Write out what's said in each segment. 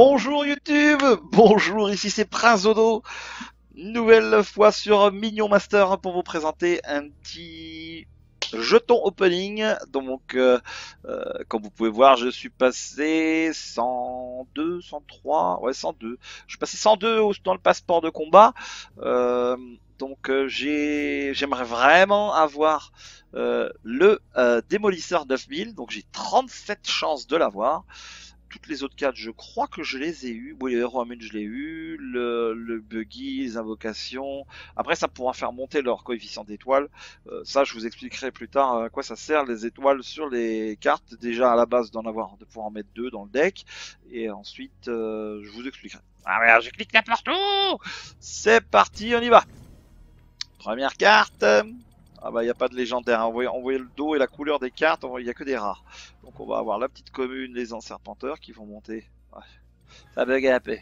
Bonjour YouTube, bonjour, ici c'est Prince Dodo, nouvelle fois sur Minion Master pour vous présenter un petit jeton opening. Donc comme vous pouvez voir, je suis passé 102, 103, ouais 102. Je suis passé 102 dans le passeport de combat. J'aimerais vraiment avoir le démolisseur 9000, donc j'ai 37 chances de l'avoir. Toutes les autres cartes, je crois que je les ai eues. Oui, le héros Amun, je l'ai eu. Le buggy, les invocations. Après, ça pourra faire monter leur coefficient d'étoiles. Ça, je vous expliquerai plus tard à quoi ça sert les étoiles sur les cartes. Déjà, à la base, de pouvoir en mettre deux dans le deck. Et ensuite, je vous expliquerai. Ah merde, je clique n'importe où. C'est parti, on y va. Première carte. Ah bah il n'y a pas de légendaire, on voyait le dos et la couleur des cartes, il n'y a que des rares. Donc on va avoir la petite commune, les enserpenteurs qui vont monter. Ouais, ça bug un peu.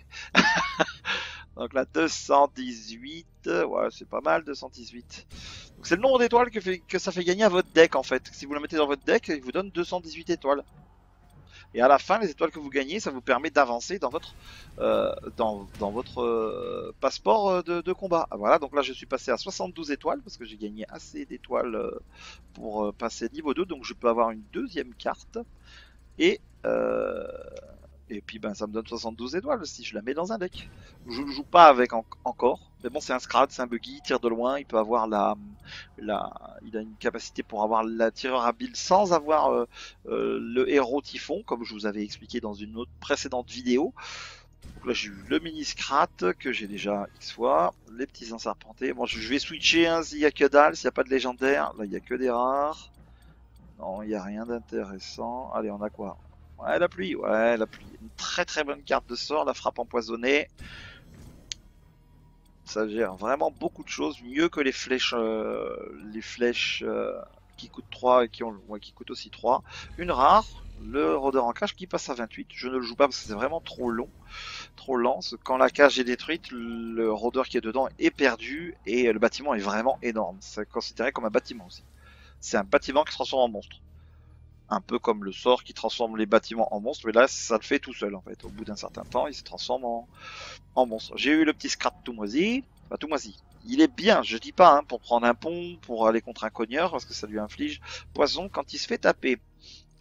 Donc là 218, ouais c'est pas mal 218. Donc c'est le nombre d'étoiles que ça fait gagner à votre deck en fait. Si vous la mettez dans votre deck, il vous donne 218 étoiles. Et à la fin, les étoiles que vous gagnez, ça vous permet d'avancer dans votre passeport de combat. Voilà, donc là je suis passé à 72 étoiles parce que j'ai gagné assez d'étoiles pour passer niveau 2. Donc je peux avoir une deuxième carte. Et, euh, et puis ben, ça me donne 72 étoiles si je la mets dans un deck. Je ne joue pas avec encore. Mais bon, c'est un Scrad, c'est un buggy, il tire de loin, il peut avoir il a une capacité pour avoir la tireur habile sans avoir le héros typhon, comme je vous avais expliqué dans une autre précédente vidéo. Donc là j'ai eu le mini Scrat que j'ai déjà X fois, les petits enserpentés. Bon, je vais switcher hein, s'il n'y a que dalle, s'il n'y a pas de légendaire. Là il n'y a que des rares. Non, il n'y a rien d'intéressant. Allez, on a quoi? Ouais, la pluie, ouais, la pluie. Une très très bonne carte de sort, la frappe empoisonnée. Ça gère vraiment beaucoup de choses, mieux que les flèches qui coûtent 3 et qui coûtent aussi 3. Une rare, le rôdeur en cage qui passe à 28. Je ne le joue pas parce que c'est vraiment trop long, trop lent. Quand la cage est détruite, le rôdeur qui est dedans est perdu et le bâtiment est vraiment énorme. C'est considéré comme un bâtiment aussi. C'est un bâtiment qui se transforme en monstre. Un peu comme le sort qui transforme les bâtiments en monstres, mais là ça le fait tout seul en fait. Au bout d'un certain temps, il se transforme en monstre. J'ai eu le petit Scrat tout moisi, pas tout moisi. Il est bien, je dis pas, hein, pour prendre un pont, pour aller contre un cogneur, parce que ça lui inflige poison quand il se fait taper.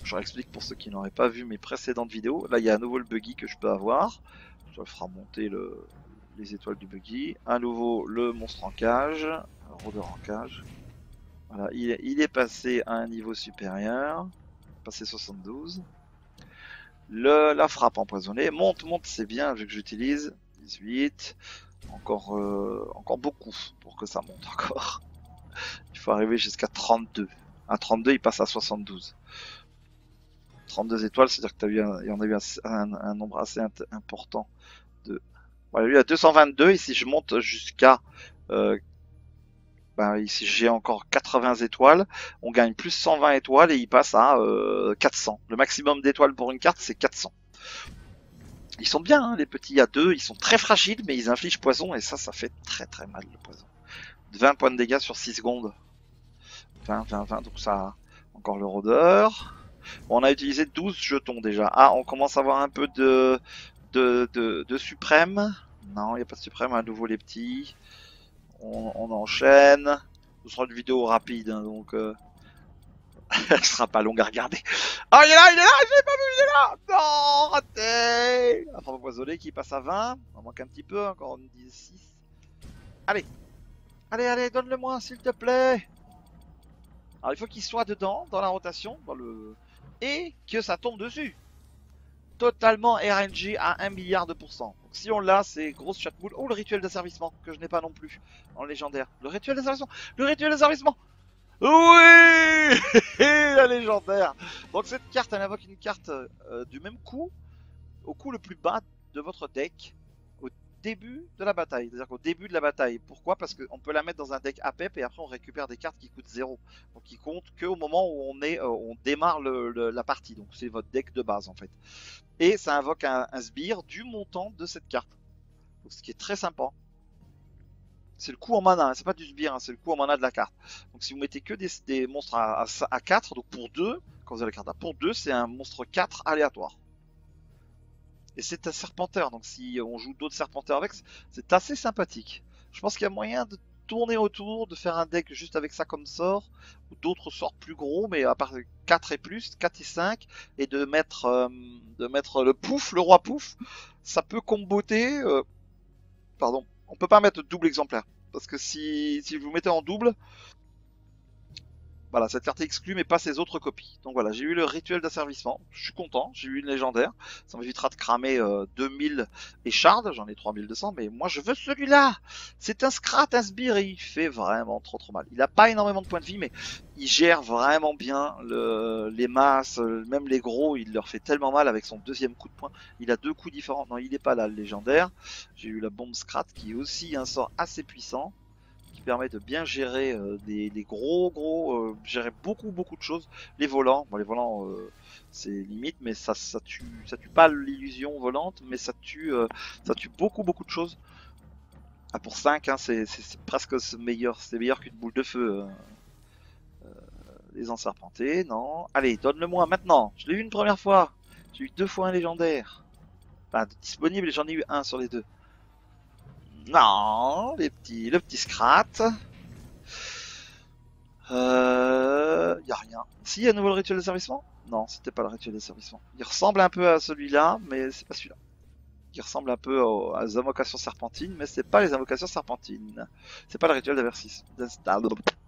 Je réexplique pour ceux qui n'auraient pas vu mes précédentes vidéos. Là, il y a à nouveau le buggy que je peux avoir. Ça fera monter les étoiles du buggy. À nouveau, le monstre en cage, le rôdeur en cage. Voilà, il est passé à un niveau supérieur. Passé 72. La frappe empoisonnée. Monte, c'est bien vu que j'utilise. 18. Encore beaucoup pour que ça monte encore. Il faut arriver jusqu'à 32. À 32, il passe à 72. 32 étoiles, c'est-à-dire qu'il y en a eu un nombre assez important de. Voilà, lui à 222, et si je monte jusqu'à ici j'ai encore 80 étoiles, on gagne plus 120 étoiles et il passe à 400. Le maximum d'étoiles pour une carte c'est 400. Ils sont bien hein, les petits A2, ils sont très fragiles mais ils infligent poison et ça fait très très mal le poison. 20 points de dégâts sur 6 secondes. 20, donc ça encore le rôdeur. Bon, on a utilisé 12 jetons déjà. Ah, on commence à avoir un peu de suprême. Non, il n'y a pas de suprême, à nouveau les petits. On enchaîne. Ce sera une vidéo rapide, hein, donc elle sera pas longue à regarder. Oh, il est là, je l'ai pas vu, il est là. Non, raté. La frappe empoisonnée qui passe à 20. On manque un petit peu, encore une 16. Allez, allez, donne-le-moi, s'il te plaît. Alors, il faut qu'il soit dedans, dans la rotation, et que ça tombe dessus. Totalement RNG à 1 milliard de pourcents. Donc si on l'a, c'est grosse chatmoule. Oh, le rituel d'asservissement, que je n'ai pas non plus en légendaire. Le rituel d'asservissement. Oui. La légendaire. Donc cette carte, elle invoque une carte du même coup, au coup le plus bas de votre deck, au début de la bataille. C'est-à-dire qu'au début de la bataille. Pourquoi? Parce qu'on peut la mettre dans un deck APEP et après on récupère des cartes qui coûtent 0. Donc qui comptent qu'au moment où on démarre la partie. Donc c'est votre deck de base en fait. Et ça invoque un sbire du montant de cette carte. Donc, ce qui est très sympa. C'est le coût en mana, hein, c'est pas du sbire, hein, c'est le coût en mana de la carte. Donc si vous mettez que des monstres à 4, donc pour 2, quand vous avez la carte à pour 2, c'est un monstre 4 aléatoire. Et c'est un serpenteur, donc si on joue d'autres serpenteurs avec, c'est assez sympathique. Je pense qu'il y a moyen de tourner autour, de faire un deck juste avec ça comme sort, ou d'autres sorts plus gros, mais à part 4 et plus, 4 et 5, et de mettre le pouf, le roi pouf, ça peut comboter. Pardon, on peut pas mettre de double exemplaire, parce que si vous mettez en double, voilà, cette carte est exclue, mais pas ses autres copies. Donc voilà, j'ai eu le rituel d'asservissement. Je suis content, j'ai eu une légendaire. Ça m'évitera de cramer 2000 échardes. J'en ai 3200, mais moi je veux celui-là. C'est un Scrat, un sbire, et il fait vraiment trop mal. Il a pas énormément de points de vie, mais il gère vraiment bien les masses, même les gros, il leur fait tellement mal avec son deuxième coup de poing. Il a deux coups différents. Non, il est pas là, le légendaire. J'ai eu la bombe Scrat, qui est aussi un sort assez puissant, qui permet de bien gérer des gros, gérer beaucoup de choses. Les volants, bon les volants c'est limite, mais ça tue pas l'illusion volante, mais ça tue beaucoup de choses. Ah, pour 5, hein, c'est presque meilleur, c'est meilleur qu'une boule de feu. Les enserpentés, non. Allez, donne-le-moi maintenant. Je l'ai eu une première fois. J'ai eu 2 fois un légendaire. Enfin, disponible et j'en ai eu un sur les 2. Non, le petit Scrat. Y a rien. Si, y a un nouveau rituel d'asservissement? Non, c'était pas le rituel d'asservissement. Il ressemble un peu à celui-là, mais c'est pas celui-là. Il ressemble un peu aux invocations serpentines, mais c'est pas les invocations serpentines. C'est pas le rituel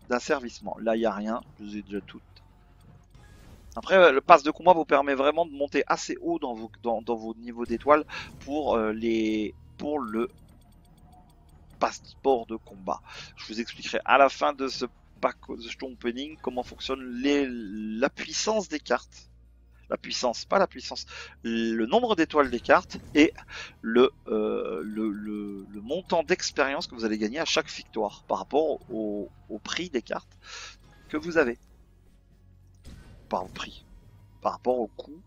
d'asservissement. Là, y a rien. Je vous ai déjà toutes. Après, le pass de combat vous permet vraiment de monter assez haut dans vos niveaux d'étoiles pour le passeport de combat. Je vous expliquerai à la fin de ce pack de jetons opening comment fonctionne la puissance des cartes. La puissance, pas la puissance, le nombre d'étoiles des cartes et le montant d'expérience que vous allez gagner à chaque victoire par rapport au prix des cartes que vous avez. Par prix, par rapport au coût,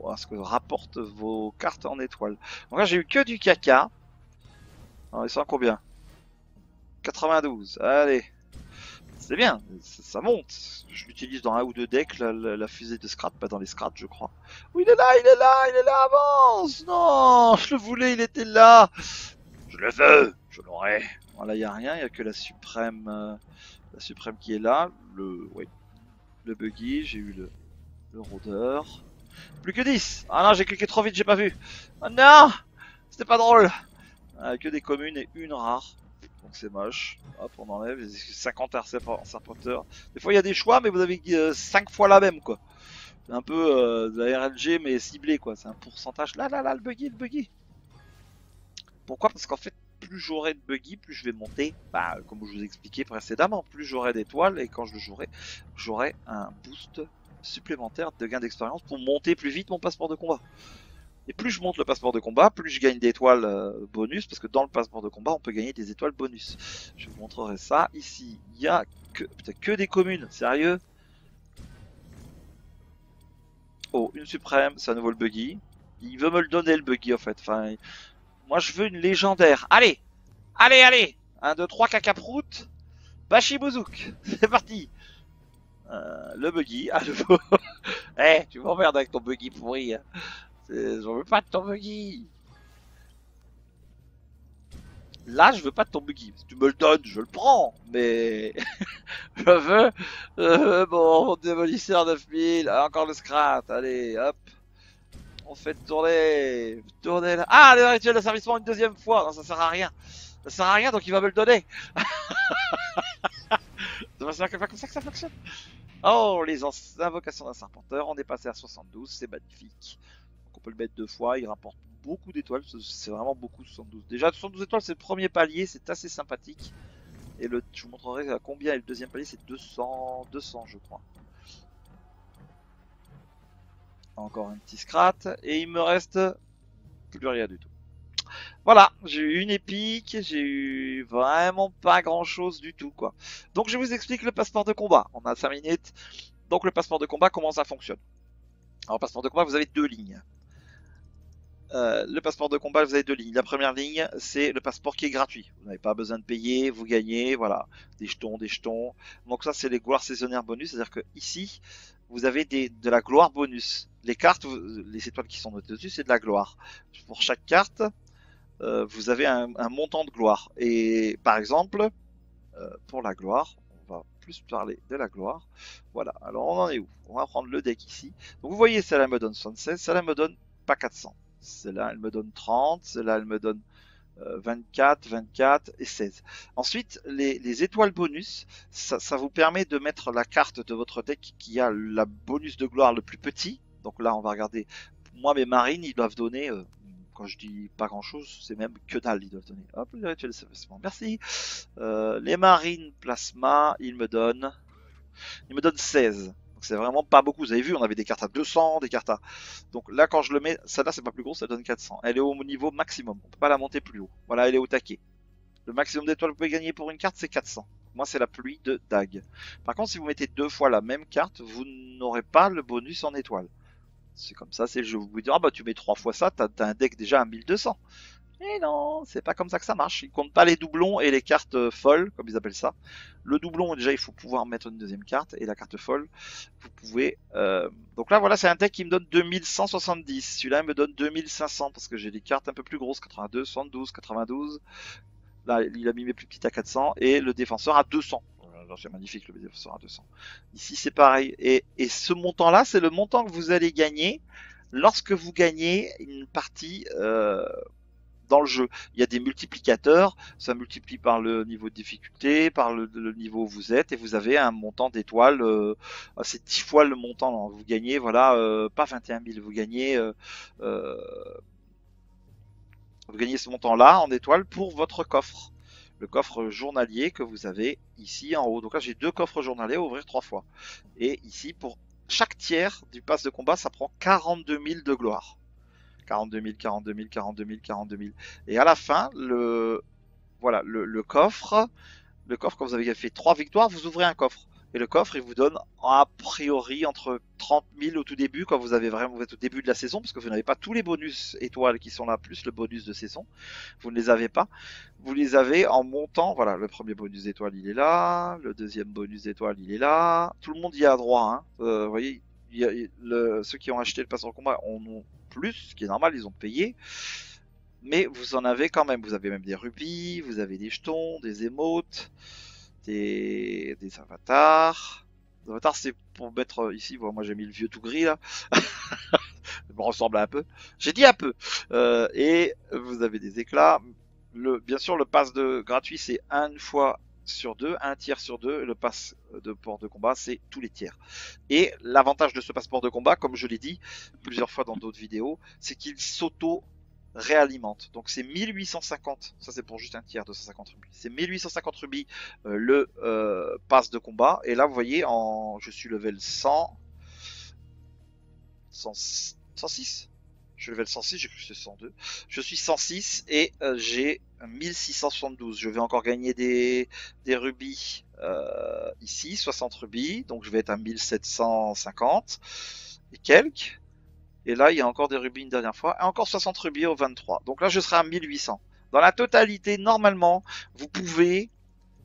à ce que rapportent vos cartes en étoiles. Donc là j'ai eu que du caca. Alors, ils sont à combien? 92, allez. C'est bien, ça monte. Je l'utilise dans un ou deux decks, la fusée de Scrat, pas dans les Scrats, je crois. Oui, il est là, avance. Non, je le voulais, il était là. Je le veux, je l'aurai. Voilà, il n'y a rien, il n'y a que la suprême qui est là. Le buggy, j'ai eu le rôdeur. Plus que 10. Ah non, j'ai cliqué trop vite, j'ai pas vu. Oh non, c'était pas drôle. Que des communes et une rare. Donc c'est moche. Hop, on enlève. 50 serpenteurs. Des fois il y a des choix, mais vous avez 5 fois la même quoi. C'est un peu de la RLG mais ciblé quoi. C'est un pourcentage. Là, le buggy. Pourquoi? Parce qu'en fait, plus j'aurai de buggy, plus je vais monter. Bah, comme je vous ai expliqué précédemment, plus j'aurai d'étoiles et quand je le jouerai, j'aurai un boost supplémentaire de gain d'expérience pour monter plus vite mon passeport de combat. Et plus je monte le passeport de combat, plus je gagne d'étoiles bonus, parce que dans le passeport de combat, on peut gagner des étoiles bonus. Je vous montrerai ça. Ici, il y a que des communes, sérieux. Oh, une suprême, c'est à nouveau le buggy. Il veut me le donner le buggy en fait. Enfin, moi je veux une légendaire. Allez 1, 2, 3, cacaproute. Bachibouzouk, c'est parti. Le buggy, à nouveau. Eh, tu m'emmerdes avec ton buggy pourri. J'en veux pas de ton buggy. Là, je veux pas de ton buggy. Si tu me le donnes, je le prends. Mais je veux mon démolisseur 9000. Encore le Scrat. Allez, hop. On fait tourner. Tourner là. Ah, le rituel d'asservissement une deuxième fois. Non, ça sert à rien. Ça sert à rien, donc il va me le donner. C'est pas comme ça que ça fonctionne. Oh, les invocations d'un serpenteur. On est passé à 72. C'est magnifique. On peut le mettre 2 fois, il rapporte beaucoup d'étoiles, c'est vraiment beaucoup 72. Déjà 72 étoiles c'est le premier palier, c'est assez sympathique. Et je vous montrerai à combien est le deuxième palier, c'est 200 je crois. Encore un petit Scrat, et il me reste plus rien du tout. Voilà, j'ai eu une épique, j'ai eu vraiment pas grand chose du tout quoi. Donc je vous explique le passeport de combat, on a 5 minutes. Donc le passeport de combat, comment ça fonctionne? Alors passeport de combat, vous avez 2 lignes. le passeport de combat, vous avez deux lignes. La première ligne, c'est le passeport qui est gratuit. Vous n'avez pas besoin de payer, vous gagnez, voilà, des jetons, des jetons. Donc ça, c'est les gloires saisonnières bonus, c'est-à-dire que ici, vous avez de la gloire bonus. Les cartes, les étoiles qui sont notées dessus, c'est de la gloire. Pour chaque carte, vous avez un montant de gloire. Et par exemple, pour la gloire, on va plus parler de la gloire. Voilà, alors on en est où? On va prendre le deck ici. Donc vous voyez, celle-là me donne 76, celle-là me donne pas 400. Celle-là, elle me donne 30, celle-là, elle me donne 24, 24 et 16. Ensuite, les étoiles bonus, ça vous permet de mettre la carte de votre deck qui a la bonus de gloire le plus petit. Donc là, on va regarder. Moi, mes marines, ils doivent donner, quand je dis pas grand-chose, c'est même que dalle, ils doivent donner. Hop, le rituel s'affaissement, merci. Les marines plasma, ils me donnent 16. C'est vraiment pas beaucoup. Vous avez vu, on avait des cartes à 200, des cartes à... Donc là, quand je le mets, celle-là, c'est pas plus gros, ça donne 400. Elle est au niveau maximum. On peut pas la monter plus haut. Voilà, elle est au taquet. Le maximum d'étoiles que vous pouvez gagner pour une carte, c'est 400. Moi, c'est la pluie de dague. Par contre, si vous mettez deux fois la même carte, vous n'aurez pas le bonus en étoiles. C'est comme ça, c'est le jeu. Vous pouvez dire, ah bah tu mets trois fois ça, t'as un deck déjà à 1200. Et non, c'est pas comme ça que ça marche. Ils comptent pas les doublons et les cartes folles, comme ils appellent ça. Le doublon, déjà, il faut pouvoir mettre une deuxième carte. Et la carte folle, vous pouvez... Donc là, voilà, c'est un deck qui me donne 2170. Celui-là, il me donne 2500 parce que j'ai des cartes un peu plus grosses. 82, 72, 92. Là, il a mis mes plus petites à 400. Et le défenseur à 200. C'est magnifique, le défenseur à 200. Ici, c'est pareil. Et ce montant-là, c'est le montant que vous allez gagner lorsque vous gagnez une partie... dans le jeu. Il y a des multiplicateurs, ça multiplie par le niveau de difficulté, par le niveau où vous êtes, et vous avez un montant d'étoiles, c'est 10 fois le montant, vous gagnez, voilà, pas 21 000, vous gagnez ce montant-là en étoiles pour votre coffre. Le coffre journalier que vous avez ici en haut. Donc là, j'ai deux coffres journaliers à ouvrir 3 fois. Et ici, pour chaque tiers du pass de combat, ça prend 42 000 de gloire. 42 000, 42 000, 42 000, 42 000. Et à la fin, voilà, le coffre, quand vous avez fait 3 victoires, vous ouvrez un coffre. Et le coffre, il vous donne a priori entre 30 000 au tout début, quand vous êtes au début de la saison, parce que vous n'avez pas tous les bonus étoiles qui sont là, plus le bonus de saison. Vous ne les avez pas. Vous les avez en montant. Voilà, le premier bonus d'étoile, il est là. Le deuxième bonus d'étoile, il est là. Tout le monde y a droit. Hein. Vous voyez, ceux qui ont acheté le passeport de combat en ont plus, ce qui est normal, ils ont payé. Mais vous en avez quand même. Vous avez même des rubis, vous avez des jetons, des émotes, des avatars. Les avatars, c'est pour mettre ici. Moi, j'ai mis le vieux tout gris là. Ça me ressemble un peu. J'ai dit un peu. Et vous avez des éclats. Bien sûr, le pass gratuit, c'est une fois sur deux, un tiers sur deux. Le pass de port de combat, c'est tous les tiers. Et l'avantage de ce passeport de combat, comme je l'ai dit plusieurs fois dans d'autres vidéos, c'est qu'il s'auto-réalimente. Donc c'est 1850, ça c'est pour juste un tiers de 150 rubis. C'est 1850 rubis le pass de combat. Et là, vous voyez, je suis level 106. Je suis level 106, j'ai cru que c'était 102. Je suis 106 et j'ai 1672. Je vais encore gagner des rubis ici, 60 rubis. Donc je vais être à 1750 et quelques. Et là, il y a encore des rubis une dernière fois. Et encore 60 rubis au 23. Donc là, je serai à 1800. Dans la totalité, normalement, vous pouvez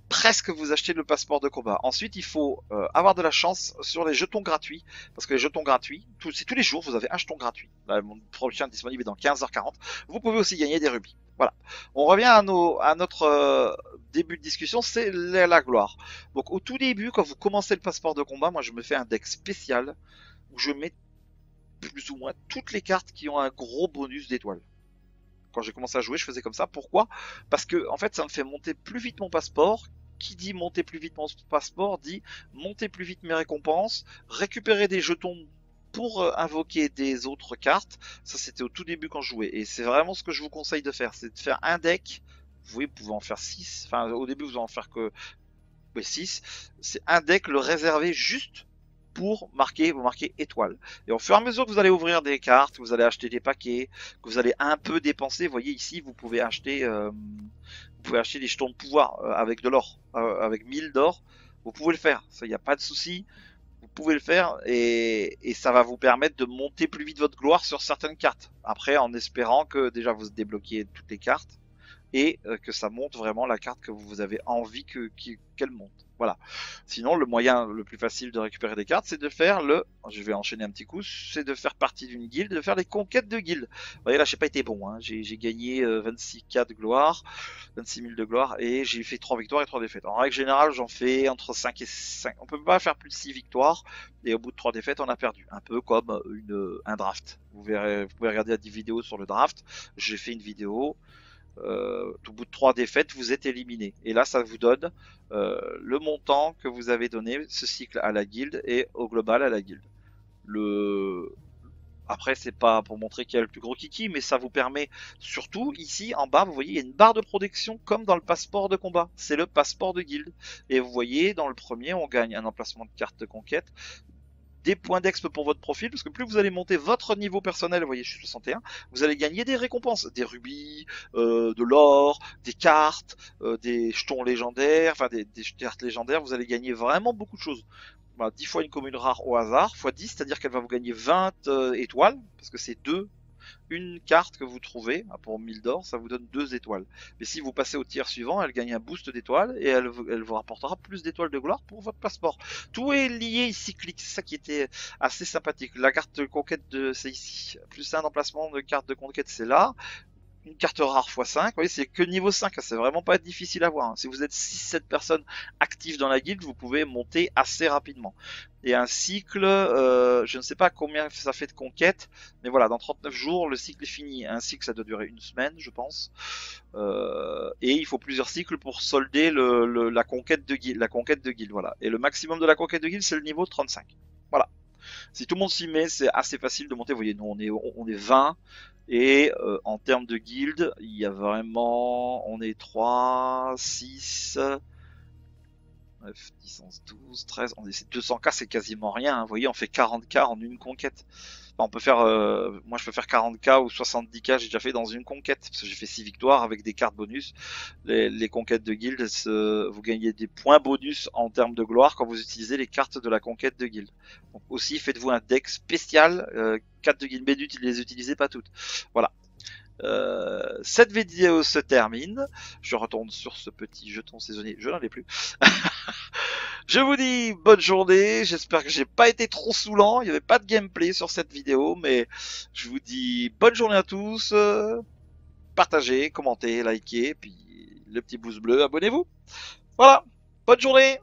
presque vous acheter le passeport de combat. Ensuite, il faut avoir de la chance sur les jetons gratuits, parce que les jetons gratuits, c'est tous les jours, vous avez un jeton gratuit. Là, mon prochain disponible est dans 15h40. Vous pouvez aussi gagner des rubis. Voilà. On revient à notre début de discussion, c'est la gloire. Donc au tout début, quand vous commencez le passeport de combat, moi je me fais un deck spécial où je mets plus ou moins toutes les cartes qui ont un gros bonus d'étoiles. Quand j'ai commencé à jouer, je faisais comme ça. Pourquoi? Parce que en fait, ça me fait monter plus vite mon passeport. Qui dit monter plus vite mon passeport dit monter plus vite mes récompenses, récupérer des jetons pour invoquer des autres cartes. Ça, c'était au tout début quand je jouais. Et c'est vraiment ce que je vous conseille de faire. C'est de faire un deck. Vous pouvez en faire 6. Enfin, au début, vous en faire que 6. C'est un deck, le réserver juste pour vous marquer étoile. Et au fur et à mesure que vous allez ouvrir des cartes, que vous allez acheter des paquets, que vous allez un peu dépenser, vous voyez ici, vous pouvez acheter des jetons de pouvoir avec de l'or, avec 1000 d'or, vous pouvez le faire, ça, il n'y a pas de souci. Vous pouvez le faire et ça va vous permettre de monter plus vite votre gloire sur certaines cartes. Après, en espérant que déjà vous débloquiez toutes les cartes et que ça monte vraiment la carte que vous avez envie qu'elle monte. Voilà. Sinon, le moyen le plus facile de récupérer des cartes, c'est de faire je vais enchaîner un petit coup, c'est de faire partie d'une guilde, de faire les conquêtes de guilde. Vous voyez là, j'ai pas été bon, hein. J'ai gagné 26K de gloire, 26 000 de gloire, et j'ai fait 3 victoires et 3 défaites. En règle générale, j'en fais entre 5 et 5. On peut pas faire plus de 6 victoires, et au bout de 3 défaites, on a perdu. Un peu comme un draft. Vous pouvez regarder la vidéo sur le draft. J'ai fait une vidéo. Au bout de 3 défaites, vous êtes éliminé. Et là, ça vous donne le montant que vous avez donné ce cycle à la guilde et au global à la guilde. Après, c'est pas pour montrer qui a le plus gros kiki, mais ça vous permet surtout ici en bas, vous voyez, il y a une barre de protection comme dans le passeport de combat. C'est le passeport de guilde. Et vous voyez, dans le premier, on gagne un emplacement de carte de conquête, des points d'exp pour votre profil, parce que plus vous allez monter votre niveau personnel, vous voyez, je suis 61, vous allez gagner des récompenses, des rubis, de l'or, des cartes, des jetons légendaires, enfin des cartes légendaires, vous allez gagner vraiment beaucoup de choses. Voilà, 10 fois une commune rare au hasard, fois 10, c'est-à-dire qu'elle va vous gagner 20 étoiles, parce que c'est une carte que vous trouvez pour 1000 d'or, ça vous donne 2 étoiles. Mais si vous passez au tiers suivant, elle gagne un boost d'étoiles et elle vous rapportera plus d'étoiles de gloire pour votre passeport. Tout est lié cyclique, c'est ça qui était assez sympathique. La carte de conquête, c'est ici. Plus un emplacement de carte de conquête, c'est là. Une carte rare x5, vous voyez, c'est que niveau 5, c'est vraiment pas difficile à voir. Si vous êtes 6-7 personnes actives dans la guilde, vous pouvez monter assez rapidement. Et un cycle, je ne sais pas combien ça fait de conquête, mais voilà, dans 39 jours, le cycle est fini. Un cycle, ça doit durer une semaine, je pense. Et il faut plusieurs cycles pour solder la conquête de guilde, voilà. Et le maximum de la conquête de guilde, c'est le niveau 35. Voilà. Si tout le monde s'y met, c'est assez facile de monter. Vous voyez, nous on est 20. Et en termes de guild, il y a vraiment, on est 3, 6, 9, 10, 11, 12, 13, on est 200k, c'est quasiment rien, hein. Vous voyez, on fait 40k en une conquête. Enfin, on peut faire, moi je peux faire 40k ou 70k, j'ai déjà fait dans une conquête, parce que j'ai fait 6 victoires avec des cartes bonus. Les conquêtes de guild, vous gagnez des points bonus en termes de gloire quand vous utilisez les cartes de la conquête de guild. Donc aussi, faites-vous un deck spécial, cartes de guild, mais les utilisez pas toutes. Voilà. Cette vidéo se termine. Je retourne sur ce petit jeton saisonnier. Je n'en ai plus. Je vous dis bonne journée. J'espère que j'ai pas été trop saoulant. Il n'y avait pas de gameplay sur cette vidéo, mais je vous dis bonne journée à tous. Partagez, commentez, likez, puis le petit pouce bleu, abonnez-vous. Voilà. Bonne journée.